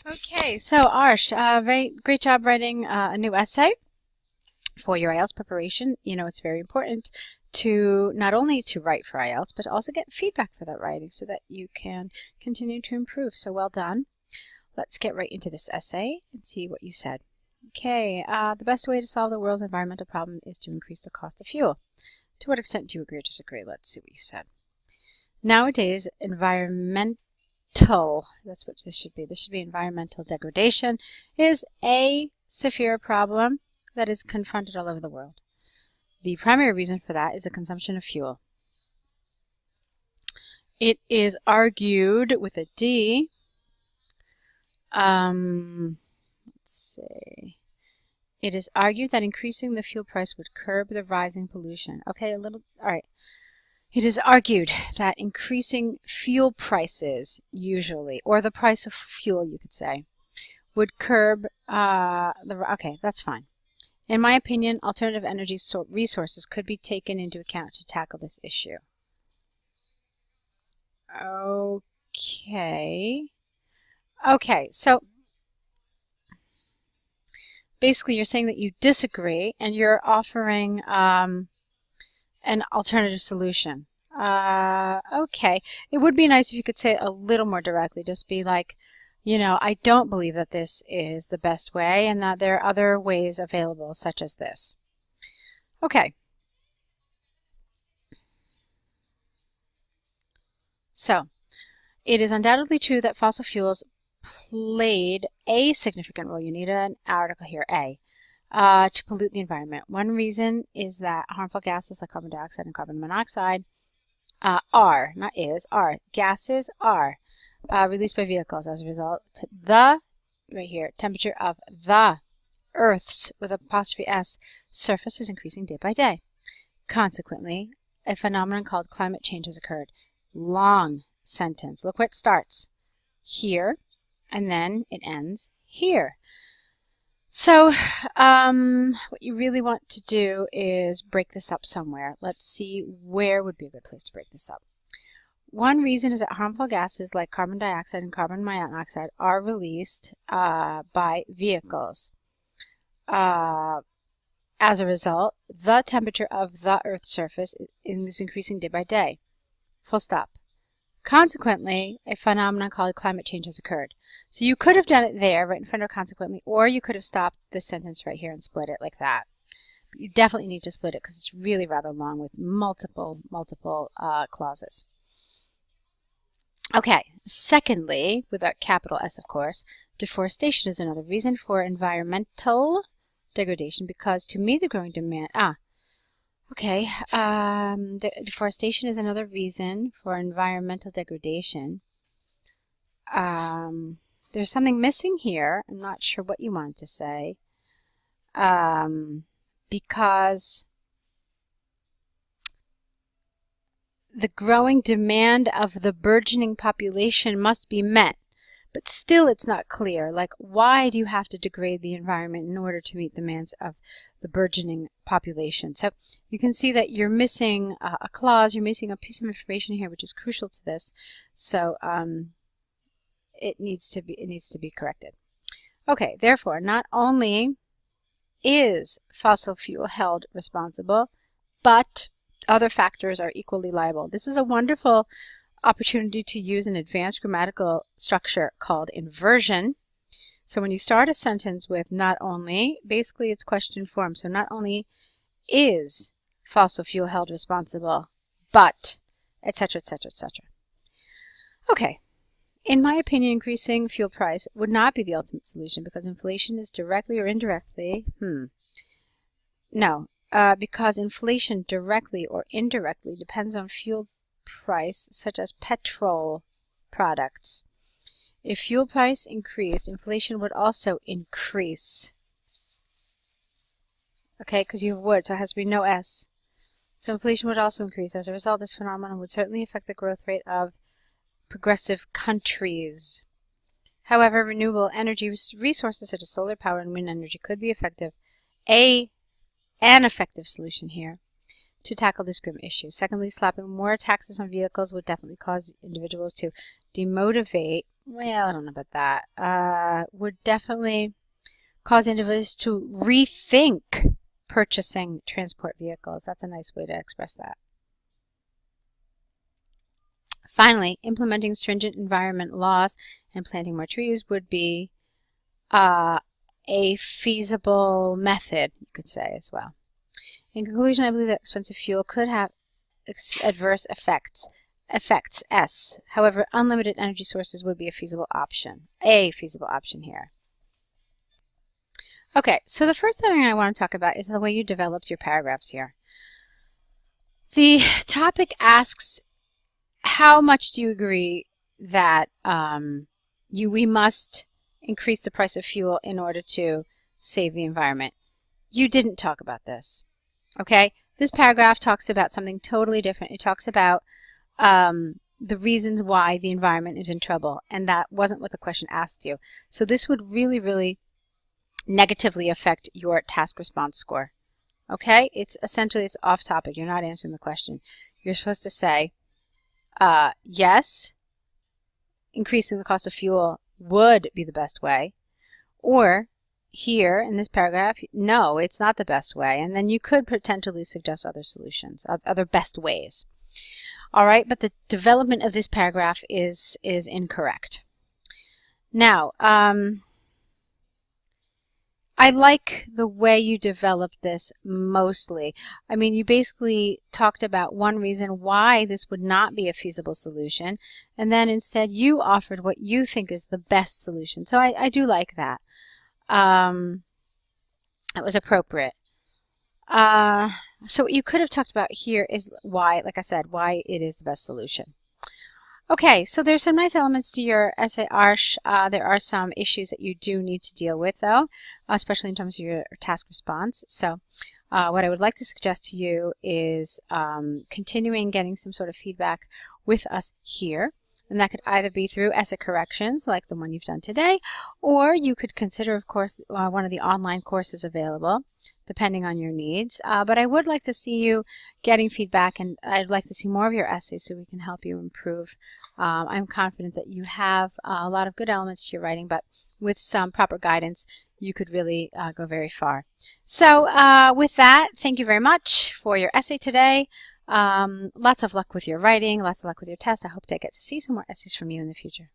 Okay, so Arsh, very great job writing a new essay for your IELTS preparation. You know, it's very important to not only to write for IELTS, but also get feedback for that writing so that you can continue to improve. So well done. Let's get right into this essay and see what you said. Okay, the best way to solve the world's environmental problem is to increase the cost of fuel. To what extent do you agree or disagree? Let's see what you said. Nowadays, that's what this should be. This should be environmental degradation is a severe problem that is confronted all over the world. The primary reason for that is the consumption of fuel. It is argued with a D. Let's see. It is argued that increasing the fuel price would curb the rising pollution. Okay, all right. It is argued that increasing fuel prices, usually, or the price of fuel, you could say, would curb okay, that's fine. In my opinion, alternative energy resources could be taken into account to tackle this issue. Okay. Okay, so basically you're saying that you disagree and you're offering an alternative solution. Okay. It would be nice if you could say it a little more directly. Just be like, you know, I don't believe that this is the best way and that there are other ways available, such as this. Okay. So, it is undoubtedly true that fossil fuels played a significant role. You need an article here, A. To pollute the environment. One reason is that harmful gases like carbon dioxide and carbon monoxide gases are released by vehicles. As a result, right here, temperature of the Earth's, with apostrophe S, surface is increasing day by day. Consequently, a phenomenon called climate change has occurred. Long sentence. Look where it starts. Here, and then it ends here. So what you really want to do is break this up somewhere. Let's see where would be a good place to break this up. One reason is that harmful gases like carbon dioxide and carbon monoxide are released by vehicles. As a result, the temperature of the Earth's surface is increasing day by day. Full stop. Consequently, a phenomenon called climate change has occurred. So you could have done it there, right in front of consequently, or you could have stopped this sentence right here and split it like that. But you definitely need to split it because it's really rather long with multiple clauses. Okay, secondly, with a capital S, of course, deforestation is another reason for environmental degradation because to meet the growing demand... Okay, deforestation is another reason for environmental degradation. There's something missing here. I'm not sure what you wanted to say. Because the growing demand of the burgeoning population must be met. But still it's not clear. Like, why do you have to degrade the environment in order to meet the demands of the burgeoning population? So you can see that you're missing a clause, you're missing a piece of information here which is crucial to this. So it needs to be corrected. Okay, therefore, not only is fossil fuel held responsible, but other factors are equally liable. This is a wonderful opportunity to use an advanced grammatical structure called inversion. So when you start a sentence with not only, basically it's question form. So not only is fossil fuel held responsible, but, etc., etc., etc. Okay. In my opinion, increasing fuel price would not be the ultimate solution because inflation is directly or indirectly, because inflation directly or indirectly depends on fuel price, such as petrol products. If fuel price increased, inflation would also increase. Okay, because you have would, so it has to be no S. So inflation would also increase. As a result, this phenomenon would certainly affect the growth rate of progressive countries. However, renewable energy resources such as solar power and wind energy could be an effective solution here to tackle this grim issue. Secondly, slapping more taxes on vehicles would definitely cause individuals to demotivate. Well, I don't know about that. Would definitely cause individuals to rethink purchasing transport vehicles. That's a nice way to express that. Finally, implementing stringent environment laws and planting more trees would be a feasible method, you could say, as well. In conclusion, I believe that expensive fuel could have adverse effects. S. However, unlimited energy sources would be a feasible option. A feasible option here. Okay, so the first thing I want to talk about is the way you developed your paragraphs here. The topic asks, how much do you agree that we must increase the price of fuel in order to save the environment? You didn't talk about this. Okay? This paragraph talks about something totally different. It talks about the reasons why the environment is in trouble, and that wasn't what the question asked you. So this would really, really negatively affect your task response score. Okay? It's essentially, it's off topic. You're not answering the question. You're supposed to say, yes, increasing the cost of fuel would be the best way, or here in this paragraph, no, it's not the best way, and then you could potentially suggest other solutions, other best ways. All right, but the development of this paragraph is incorrect. Now, I like the way you developed this mostly. I mean, you basically talked about one reason why this would not be a feasible solution, and then instead you offered what you think is the best solution. So I do like that. It was appropriate. So what you could have talked about here is why, like I said, why it is the best solution. Okay, so there's some nice elements to your essay, Arsh. There are some issues that you do need to deal with, though, especially in terms of your task response. So what I would like to suggest to you is continuing getting some sort of feedback with us here. And that could either be through essay corrections, like the one you've done today, or you could consider, of course, one of the online courses available, depending on your needs. But I would like to see you getting feedback, and I'd like to see more of your essays so we can help you improve. I'm confident that you have a lot of good elements to your writing, but with some proper guidance, you could really go very far. So with that, thank you very much for your essay today. Lots of luck with your writing, lots of luck with your test. I hope to get to see some more essays from you in the future.